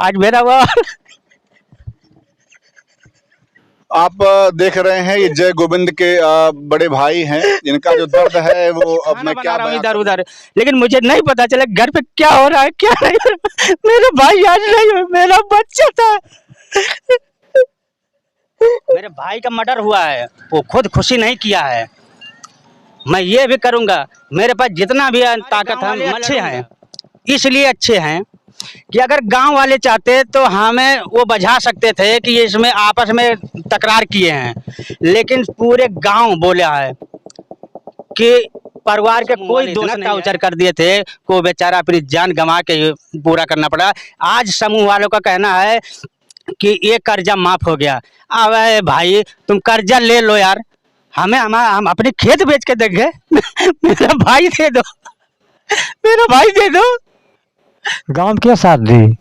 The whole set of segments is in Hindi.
आज मेरा वो आप देख रहे हैं ये जय गोविंद के बड़े भाई हैं, जिनका जो दर्द है वो अब मैं क्या बना रहा हूँ बयां इधर उधर, लेकिन मुझे नहीं पता चला घर पे क्या हो रहा है क्या नहीं। मेरे भाई आज नहीं हुए, मेरा बच्चा था। मेरे भाई का मर्डर हुआ है, वो खुद खुशी नहीं किया है। मैं ये भी करूंगा, मेरे पास जितना भी ताकत है, हम अच्छे हैं, इसलिए अच्छे हैं कि अगर गांव वाले चाहते तो हमें वो बजा सकते थे कि ये इसमें आपस में तकरार किए हैं, लेकिन पूरे गांव बोला है कि परिवार के कोई दोस्त नहीं उचर कर दिए थे, को बेचारा अपनी जान गंवा के पूरा करना पड़ा। आज समूह वालों का कहना है कि ये कर्जा माफ हो गया। अब भाई तुम कर्जा ले लो यार, हम अपने खेत बेच के देंगे। मेरा भाई दे दो, मेरा भाई दे दो। गांव के साथ दी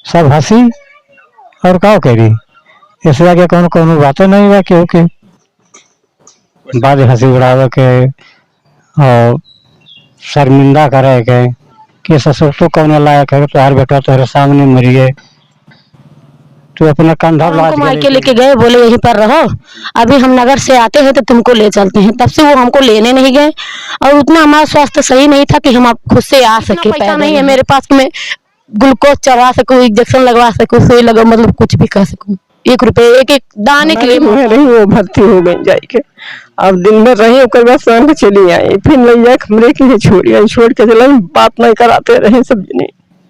सब हंसी और का करी, इससे आगे कौन कौन बातें नहीं हुआ केहू के बाद हंसी उड़ावे के और शर्मिंदा करे के ससुर तो कौन लायक है, तुम्हारे बेटा तुम्हारे सामने मरिए, तो अपना कंधा लाद के लेके गए, बोले यहीं पर रहो, अभी हम नगर से आते हैं तो तुमको ले चलते हैं। तब से वो हमको लेने नहीं गए और उतना हमारा स्वास्थ्य सही नहीं था कि हम आप खुद से आ सके। पैसा नहीं है मेरे पास कि मैं ग्लूकोज चढ़ा सकूं, इंजेक्शन लगवा सकूं, सुई लगा, मतलब कुछ भी कर सकूं। 1 रुपए एक दाने के लिए नहीं, वो भर्ती हो गई जाके, अब दिन भर रही ओकर बाद शाम के चली आई, फिर ले कमरे के छोड़ के चला, बात नहीं कराते रहे, सब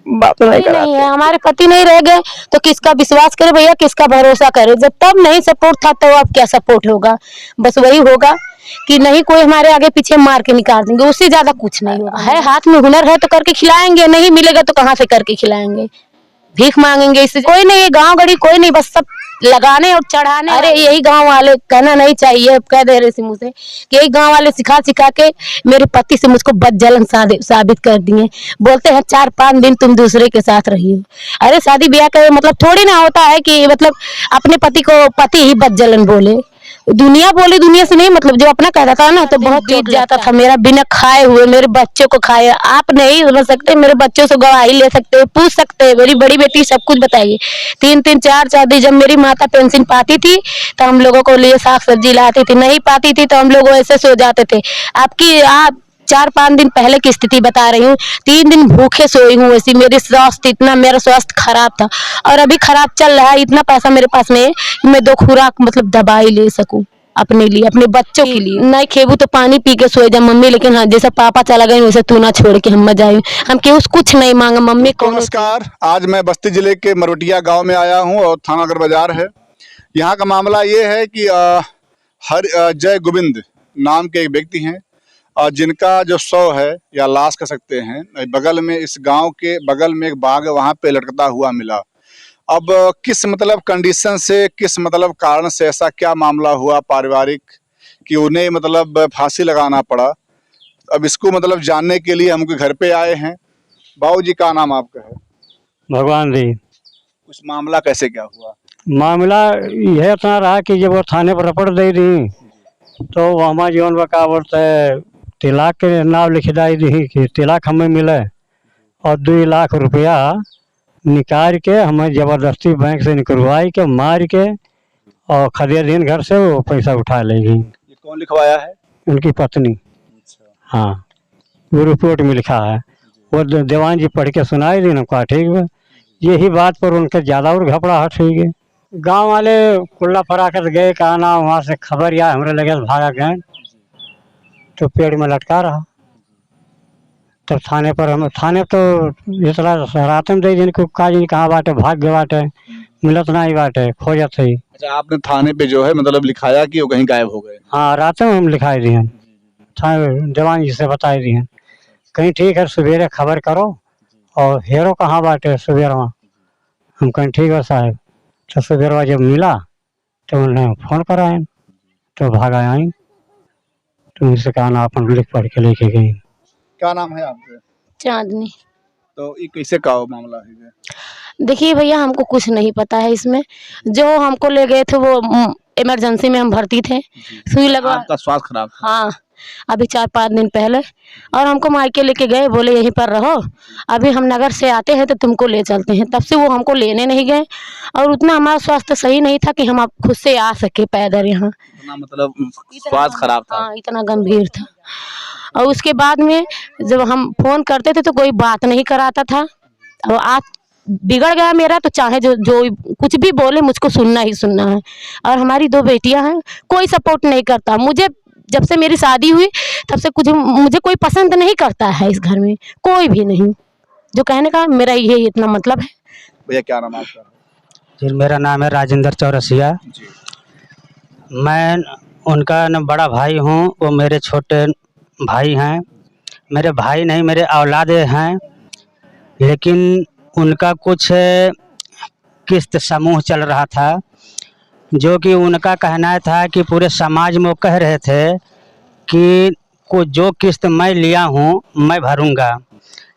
बात नहीं है। हमारे पति नहीं रह गए तो किसका विश्वास करे भैया, किसका भरोसा करे। जब तब नहीं सपोर्ट था तो अब क्या सपोर्ट होगा। बस वही होगा कि नहीं कोई हमारे आगे पीछे मार के निकाल देंगे, उससे ज्यादा कुछ नहीं होगा। है हाथ में हुनर है तो करके खिलाएंगे, नहीं मिलेगा तो कहाँ से करके खिलाएंगे, भीख मांगेंगे। इससे कोई नहीं, गांव गड़ी कोई नहीं, बस सब लगाने और चढ़ाने। अरे यही गांव वाले, कहना नहीं चाहिए, कह दे रहे मुझसे कि यही गांव वाले सिखा सिखा के मेरे पति से मुझको बदजलन साबित कर दिए। बोलते हैं 4-5 दिन तुम दूसरे के साथ रही हो। अरे शादी ब्याह का मतलब थोड़ी ना होता है कि मतलब अपने पति को पति ही बदजलन बोले। दुनिया बोले, दुनिया से नहीं, मतलब जो अपना कहता था ना तो बहुत बीत जाता था मेरा, बिना खाए हुए मेरे बच्चों को खाए। आप नहीं समझ सकते, मेरे बच्चों से गवाही ले सकते हैं, पूछ सकते हैं, मेरी बड़ी बेटी सब कुछ बताइए। 3-3 4 दिन जब मेरी माता पेंशन पाती थी तो हम लोगों को लिए साग सब्जी लाती थी, नहीं पाती थी तो हम लोग ऐसे सो जाते थे। आप 4-5 दिन पहले की स्थिति बता रही हूँ, 3 दिन भूखे सोई हूँ। ऐसी मेरी स्वास्थ्य, इतना मेरा स्वास्थ्य खराब था और अभी खराब चल रहा है। इतना पैसा मेरे पास नहीं है कि मैं 2 खुराक मतलब दवाई ले सकूं अपने लिए, अपने बच्चों के लिए। नहीं खेबू तो पानी पी के सोए जा मम्मी, लेकिन हाँ जैसा पापा चला गए वैसे तू ना छोड़ के हम मजा आए। हम केहू कुछ नहीं मांगा मम्मी को। नमस्कार, आज मैं बस्ती जिले के मरवटिया गांव में आया हूं और थाना नगर बाजार है। यहाँ का मामला ये है कि जय गोविंद नाम के एक व्यक्ति हैं और जिनका जो शव है या लाश कह सकते हैं, बगल में इस गांव के बगल में एक बाग है, वहां पे लटकता हुआ मिला। अब किस मतलब कंडीशन से, किस मतलब कारण से ऐसा क्या मामला हुआ पारिवारिक कि उन्हें मतलब फांसी लगाना पड़ा, अब इसको मतलब जानने के लिए हम घर पे आए हैं। बाबूजी का नाम आपका है? भगवान जी। कुछ मामला कैसे क्या हुआ? मामला यह इतना रहा कि जब वो थाने पर रपट दे दी तो वहाँ जीवन बका बोलते है तिलाक के नाम लिखदाई दी कि तिलाक हमें मिले और 2 लाख रुपया निकाल के हमें जबरदस्ती बैंक से निकलवाई के मार के और खदिया दिन घर से वो पैसा उठा लेगी। ये कौन लिखवाया है? उनकी पत्नी। हाँ, वो रिपोर्ट में लिखा है, वो दीवान जी पढ़ के सुनाई दी ना, कहा ठीक है। यही बात पर उनके ज़्यादा और घबराहट हुई गई। गांव वाले कुल्ला फराकर गए, कहा ना वहाँ से खबर या हमारे लगे भागा गए तो पेड़ में लटका रहा। तब थाने पर हम तो इतना रातन दे दिन को काज कहाँ बाटे, भाग गए बाटे, मिलत ना ही बाटे, खोजत ही। अच्छा, आपने थाने पे जो है मतलब लिखाया कि वो कहीं गायब हो गए? हाँ, रात में हम लिखाई दिए, जवान जी से बताई दिए कहीं ठीक है सवेरे खबर करो और हेरो कहाँ बाटे सवेरवा। हम कहीं ठीक है साहब, तो सवेरवा जब मिला तो उन्हें फोन कराए तो भागा आई, तो उनसे कहा ना अपन लिख पढ़ के लेके गई। क्या नाम है आपका? चांदनी। तो ये कैसे का मामला है? देखिए भैया, हमको कुछ नहीं पता है इसमें। जो हमको ले गए थे वो इमरजेंसी में हम भर्ती थे, सुई लगवा। आपका स्वास्थ्य खराब था? हाँ, अभी 4-5 दिन पहले। और हमको मायके लेके गए, बोले यहीं पर रहो, अभी हम नगर से आते हैं तो तुमको ले चलते हैं। तब से वो हमको लेने नहीं गए, और उतना हमारा स्वास्थ्य सही नहीं था कि हम आप खुद से आ सके पैदल यहाँ। इतना मतलब स्वास्थ्य खराब था? हाँ, इतना गंभीर था। और उसके बाद में जब हम फोन करते थे तो कोई बात नहीं कराता था। और आज बिगड़ गया मेरा, तो चाहे जो कुछ भी बोले, मुझको सुनना ही सुनना है। और हमारी 2 बेटियां हैं, कोई सपोर्ट नहीं करता मुझे। जब से मेरी शादी हुई तब से कुछ मुझे कोई पसंद नहीं करता है इस घर में, कोई भी नहीं। जो कहने का मेरा ये इतना मतलब है। भैया क्या नाम है आपका? जी, मेरा नाम है राजेंद्र चौरसिया। जी। मैं उनका न बड़ा भाई हूँ, वो मेरे छोटे भाई हैं। मेरे भाई नहीं, मेरे औलादे हैं। लेकिन उनका कुछ किस्त समूह चल रहा था, जो कि उनका कहना था कि पूरे समाज में वो कह रहे थे कि जो किस्त मैं लिया हूँ मैं भरूंगा।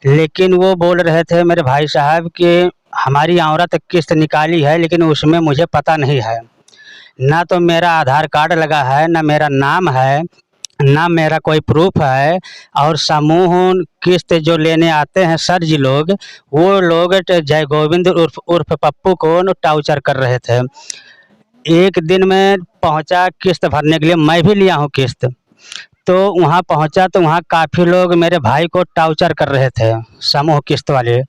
लेकिन वो बोल रहे थे मेरे भाई साहब कि हमारी औरत किस्त निकाली है, लेकिन उसमें मुझे पता नहीं है। ना तो मेरा आधार कार्ड लगा है, ना मेरा नाम है, ना मेरा कोई प्रूफ है। और समूह किस्त जो लेने आते हैं सर जी लोग, वो लोग जय गोविंद उर्फ पप्पू को टाउचर कर रहे थे। एक दिन में पहुंचा किस्त भरने के लिए, मैं भी लिया हूं किस्त। तो वहां पहुंचा तो वहां काफ़ी लोग मेरे भाई को टाउचर कर रहे थे, समूह किस्त वाले।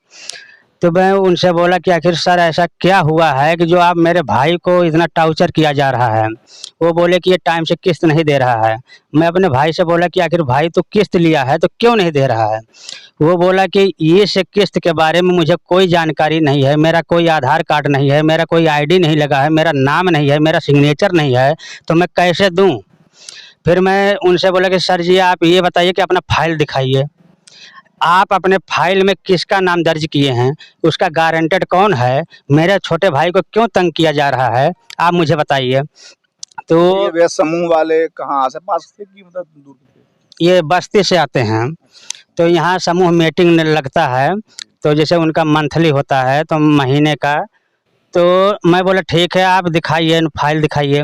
तो मैं उनसे बोला कि आखिर सर ऐसा क्या हुआ है कि जो आप मेरे भाई को इतना टाउचर किया जा रहा है। वो बोले कि ये टाइम से किस्त नहीं दे रहा है। मैं अपने भाई से बोला कि आखिर भाई तो किस्त लिया है तो क्यों नहीं दे रहा है। वो बोला कि ये से किस्त के बारे में मुझे कोई जानकारी नहीं है, मेरा कोई आधार कार्ड नहीं है, मेरा कोई आईडी नहीं लगा है, मेरा नाम नहीं है, मेरा सिग्नेचर नहीं है, तो मैं कैसे दूँ। फिर मैं उनसे बोला कि सर जी आप ये बताइए कि अपना फाइल दिखाइए, आप अपने फाइल में किसका नाम दर्ज किए हैं, उसका गारंटेड कौन है, मेरे छोटे भाई को क्यों तंग किया जा रहा है, आप मुझे बताइए। तो ये समूह वाले कहाँ आस पास से कि मतलब दूर से? ये बस्ती से आते हैं। तो यहाँ समूह मीटिंग लगता है, तो जैसे उनका मंथली होता है तो महीने का। तो मैं बोला ठीक है आप दिखाइए, फाइल दिखाइए।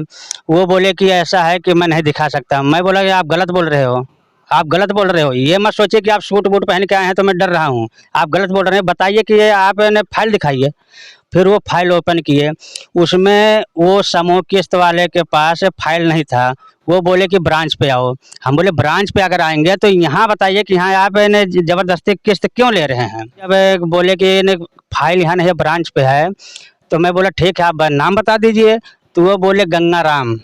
वो बोले कि ऐसा है कि मैं नहीं दिखा सकता। मैं बोला कि आप गलत बोल रहे हो, आप गलत बोल रहे हो। ये मत सोचिए कि आप सूट बूट पहन के आए हैं तो मैं डर रहा हूँ, आप गलत बोल रहे हैं। बताइए कि ये आप फाइल दिखाइए। फिर वो फाइल ओपन किए, उसमें वो समूह किस्त वाले के पास फाइल नहीं था। वो बोले कि ब्रांच पे आओ। हम बोले ब्रांच पे अगर आएंगे तो यहाँ बताइए कि यहाँ आप ज़बरदस्ती किस्त क्यों ले रहे हैं। जब बोले कि फाइल यहाँ नहीं है, ब्रांच पे है। तो मैं बोला ठीक है आप नाम बता दीजिए। तो वो बोले गंगाराम।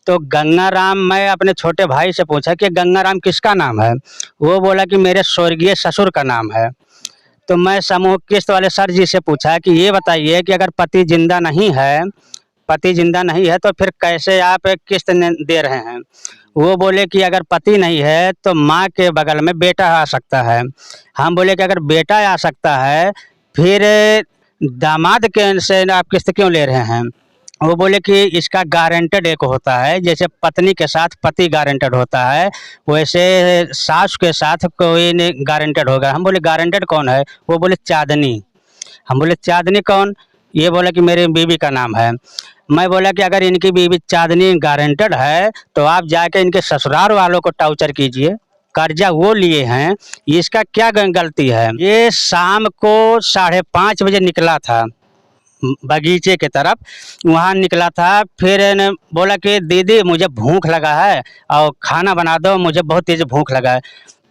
तो गंगाराम, मैं अपने छोटे भाई से पूछा कि गंगाराम किसका नाम है। वो बोला कि मेरे स्वर्गीय ससुर का नाम है। तो मैं समूह किस्त वाले सर जी से पूछा कि ये बताइए कि अगर पति जिंदा नहीं है तो फिर कैसे आप किस्त दे रहे हैं। वो बोले कि अगर पति नहीं है तो माँ के बगल में बेटा आ सकता है। हम बोले कि अगर बेटा आ सकता है फिर दामाद के से आप किस्त क्यों ले रहे हैं। वो बोले कि इसका गारंटेड एक होता है, जैसे पत्नी के साथ पति गारंटेड होता है, वैसे सास के साथ कोई नहीं गारंटेड होगा। हम बोले गारंटेड कौन है। वो बोले चाँदनी। हम बोले चाँदनी कौन। ये बोला कि मेरी बीवी का नाम है। मैं बोला कि अगर इनकी बीवी चाँदनी गारंटेड है तो आप जाके इनके ससुराल वालों को टाउचर कीजिए, कर्जा वो लिए हैं, इसका क्या गलती है। ये शाम को 5:30 बजे निकला था बगीचे के तरफ, वहाँ निकला था। फिर ने बोला कि दीदी मुझे भूख लगा है और खाना बना दो, मुझे बहुत तेज़ भूख लगा है।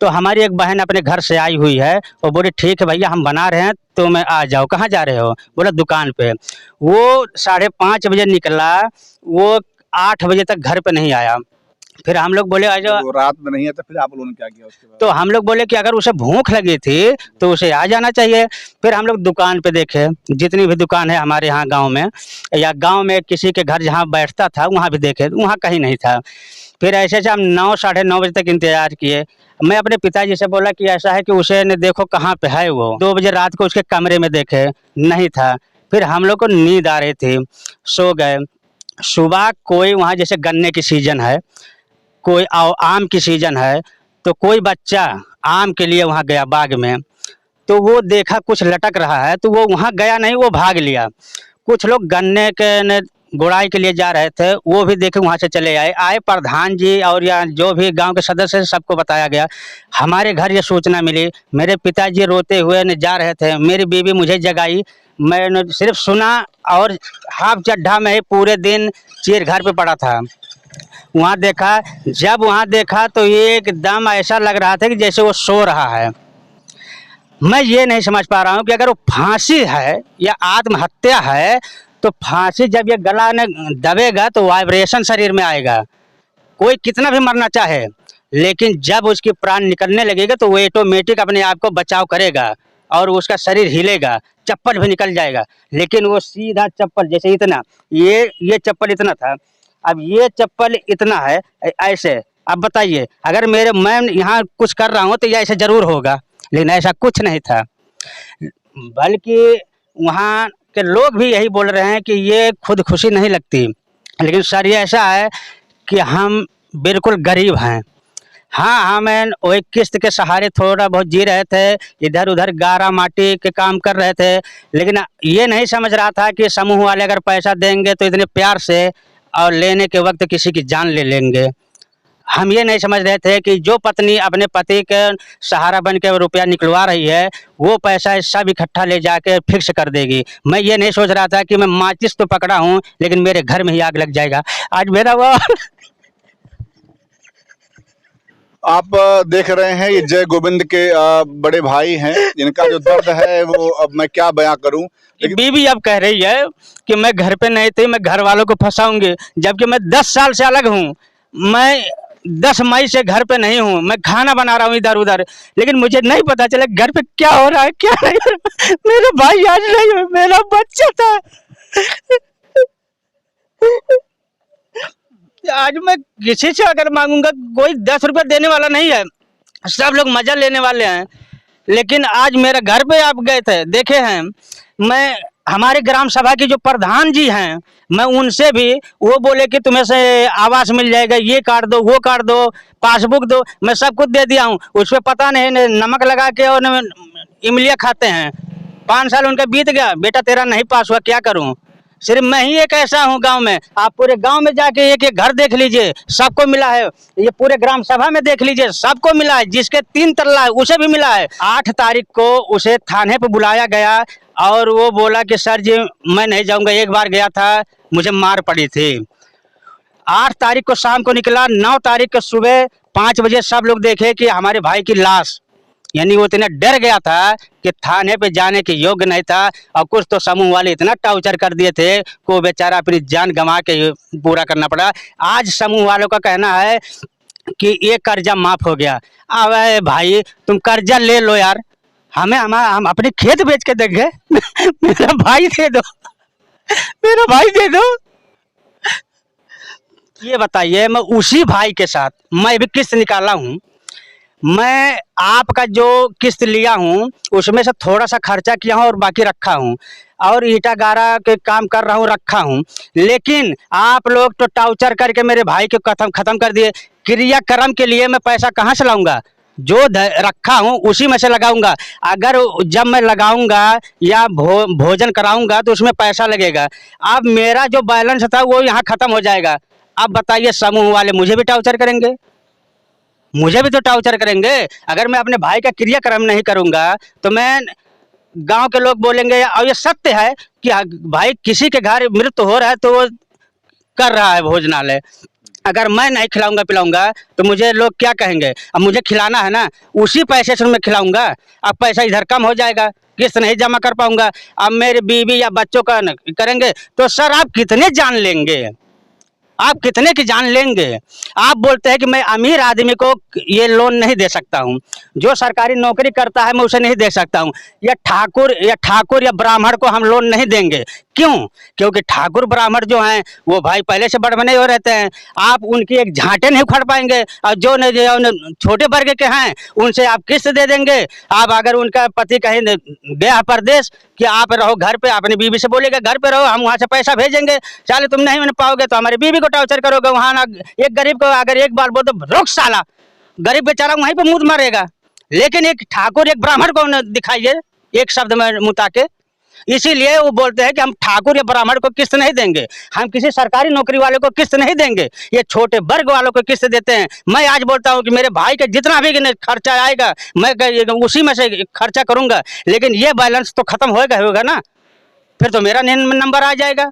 तो हमारी एक बहन अपने घर से आई हुई है, वो बोली ठीक है भैया हम बना रहे हैं तो मैं आ जाओ। कहाँ जा रहे हो। बोला दुकान पे। वो 5:30 बजे निकला, वो 8 बजे तक घर पे नहीं आया। फिर हम लोग बोले आज तो रात में नहीं है तो फिर आप लोगों ने क्या किया उसके बाद? तो हम लोग बोले कि अगर उसे भूख लगी थी तो उसे आ जाना चाहिए। फिर हम लोग दुकान पे देखे, जितनी भी दुकान है हमारे यहाँ गांव में, या गांव में किसी के घर जहाँ बैठता था वहाँ भी देखे, वहाँ कहीं नहीं था। फिर ऐसे हम 9 साढ़े 9 बजे तक इंतजार किए। मैं अपने पिताजी से बोला कि ऐसा है कि उसे देखो कहाँ पे है। वो 2 बजे रात को उसके कमरे में देखे, नहीं था। फिर हम लोग को नींद आ रही थी, सो गए। सुबह कोई वहाँ जैसे गन्ने की सीजन है, कोई आम की सीजन है, तो कोई बच्चा आम के लिए वहाँ गया बाग में, तो वो देखा कुछ लटक रहा है तो वो वहाँ गया नहीं, वो भाग लिया। कुछ लोग गन्ने के गुड़ाई के लिए जा रहे थे, वो भी देखे वहाँ से चले आए प्रधान जी और या जो भी गांव के सदस्य हैं, सबको बताया गया। हमारे घर ये सूचना मिली, मेरे पिताजी रोते हुए ने जा रहे थे, मेरी बीवी मुझे जगाई, मैंने सिर्फ सुना और हाफ चड्ढा में ही पूरे दिन चीर घर पे पड़ा था। वहाँ देखा, जब वहाँ देखा तो ये एकदम ऐसा लग रहा था कि जैसे वो सो रहा है। मैं ये नहीं समझ पा रहा हूँ कि अगर वो फांसी है या आत्महत्या है तो फांसी जब ये गला ने दबेगा तो वाइब्रेशन शरीर में आएगा, कोई कितना भी मरना चाहे, लेकिन जब उसकी प्राण निकलने लगेगा तो वो ऑटोमेटिक अपने आप को बचाव करेगा और उसका शरीर हिलेगा, चप्पल भी निकल जाएगा। लेकिन वो सीधा चप्पल जैसे इतना, ये चप्पल इतना था, अब ये चप्पल इतना है ऐसे। अब बताइए अगर मैं यहाँ कुछ कर रहा हूँ तो ये ऐसे जरूर होगा, लेकिन ऐसा कुछ नहीं था। बल्कि वहाँ के लोग भी यही बोल रहे हैं कि ये खुदकुशी नहीं लगती, लेकिन सर ये ऐसा है कि हम बिल्कुल गरीब हैं। हाँ, हम वही किस्त के सहारे थोड़ा बहुत जी रहे थे, इधर उधर गारा माटी के काम कर रहे थे, लेकिन ये नहीं समझ रहा था कि समूह वाले अगर पैसा देंगे तो इतने प्यार से और लेने के वक्त किसी की जान ले लेंगे। हम ये नहीं समझ रहे थे कि जो पत्नी अपने पति के सहारा बन के रुपया निकलवा रही है, वो पैसा सब इकट्ठा ले जाके फिक्स कर देगी। मैं ये नहीं सोच रहा था कि मैं माचिस तो पकड़ा हूँ लेकिन मेरे घर में ही आग लग जाएगा। आज मेरा वो आप देख रहे हैं ये जय गोविंद के बड़े भाई हैं, इनका जो दर्द है वो अब मैं क्या बयां करूं। लेकिन बीवी अब कह रही है कि मैं घर पे नहीं थी, मैं घर वालों को फंसाऊंगी, जबकि मैं 10 साल से अलग हूँ। मैं 10 मई से घर पे नहीं हूँ, मैं खाना बना रहा हूँ इधर उधर, लेकिन मुझे नहीं पता चला घर पे क्या हो रहा है क्या नहीं हो रहा। मेरे भाई आज नहीं है, मेरा बच्चा था। आज मैं किसी से अगर मांगूंगा कोई 10 रुपया देने वाला नहीं है, सब लोग मजा लेने वाले हैं। लेकिन आज मेरे घर पे आप गए थे, देखे हैं, मैं हमारे ग्राम सभा की जो प्रधान जी हैं, मैं उनसे भी, वो बोले कि तुम्हें से आवास मिल जाएगा, ये कार्ड दो, वो कार्ड दो, पासबुक दो, मैं सब कुछ दे दिया हूँ। उस पर पता नहीं नमक लगा के और इमलिया खाते हैं। 5 साल उनका बीत गया, बेटा तेरा नहीं पास हुआ, क्या करूँ। सिर्फ मैं ही एक ऐसा हूँ गांव में, आप पूरे गांव में जाके एक एक घर देख लीजिए, सबको मिला है। ये पूरे ग्राम सभा में देख लीजिए, सबको मिला है। जिसके 3 तल्ला है उसे भी मिला है। 8 तारीख को उसे थाने पे बुलाया गया और वो बोला कि सर जी मैं नहीं जाऊंगा, एक बार गया था मुझे मार पड़ी थी। 8 तारीख को शाम को निकला, 9 तारीख को सुबह 5 बजे सब लोग देखे कि हमारे भाई की लाश, यानी वो इतना डर गया था कि थाने पे जाने के योग्य नहीं था। और कुछ तो समूह वाले इतना टार्चर कर दिए थे कि वो बेचारा अपनी जान गंवा के पूरा करना पड़ा। आज समूह वालों का कहना है कि ये कर्जा माफ हो गया। अब भाई तुम कर्जा ले लो यार, हम अपने खेत बेच के देंगे। मेरा भाई दे दो, मेरा भाई दे दो। ये बताइए, मैं उसी भाई के साथ मैं भी किस्त निकाला हूँ। मैं आपका जो किस्त लिया हूँ उसमें से थोड़ा सा खर्चा किया हूँ और बाकी रखा हूँ, और ईटा गारा के काम कर रहा हूँ, रखा हूँ। लेकिन आप लोग तो टाउचर करके मेरे भाई को खत्म कर दिए। क्रियाक्रम के लिए मैं पैसा कहाँ से लाऊंगा? जो रखा हूँ उसी में से लगाऊंगा। अगर जब मैं लगाऊंगा या भोजन कराऊंगा तो उसमें पैसा लगेगा। अब मेरा जो बैलेंस था वो यहाँ खत्म हो जाएगा। अब बताइए, समूह वाले मुझे भी टाउचर करेंगे, मुझे भी तो टाउचर करेंगे। अगर मैं अपने भाई का क्रियाक्रम नहीं करूंगा तो मैं, गांव के लोग बोलेंगे, और ये सत्य है कि भाई किसी के घर मृत्यु हो रहा है तो वो कर रहा है भोजनालय, अगर मैं नहीं खिलाऊंगा पिलाऊंगा तो मुझे लोग क्या कहेंगे? अब मुझे खिलाना है ना, उसी पैसे से मैं खिलाऊंगा। अब पैसा इधर कम हो जाएगा, किस्त नहीं जमा कर पाऊंगा। अब मेरे बीवी या बच्चों का करेंगे तो सर आप कितने जान लेंगे? आप कितने की जान लेंगे? आप बोलते हैं कि मैं अमीर आदमी को ये लोन नहीं दे सकता हूँ, जो सरकारी नौकरी करता है मैं उसे नहीं दे सकता हूँ, या ठाकुर या ब्राह्मण को हम लोन नहीं देंगे। क्यों? क्योंकि ठाकुर ब्राह्मण जो हैं वो भाई पहले से बड़ बने हो रहते हैं, आप उनकी एक झांटे नहीं उखाड़ पाएंगे। और जो छोटे वर्ग के हैं उनसे आप किस्त दे देंगे। आप अगर उनका पति कहीं गया परदेश कि आप रहो घर पे, अपनी बीवी से बोलेगा घर पे रहो, हम वहाँ से पैसा भेजेंगे। चले तुम नहीं मिल पाओगे तो हमारी बीवी को टार्चर करोगे। वहाँ ना एक गरीब को अगर एक बार बोल तो रोक साला, गरीब बेचारा वहीं पे मुँह मारेगा। लेकिन एक ठाकुर एक ब्राह्मण को दिखाइए एक शब्द में मुता के, इसीलिए वो बोलते हैं कि हम ठाकुर या ब्राह्मण को किस्त नहीं देंगे, हम किसी सरकारी नौकरी वाले को किस्त नहीं देंगे, ये छोटे वर्ग वालों को किस्त देते हैं। मैं आज बोलता हूँ कि मेरे भाई का जितना भी खर्चा आएगा मैं उसी में से खर्चा करूंगा, लेकिन ये बैलेंस तो खत्म होगा ना, फिर तो मेरा नंबर आ जाएगा।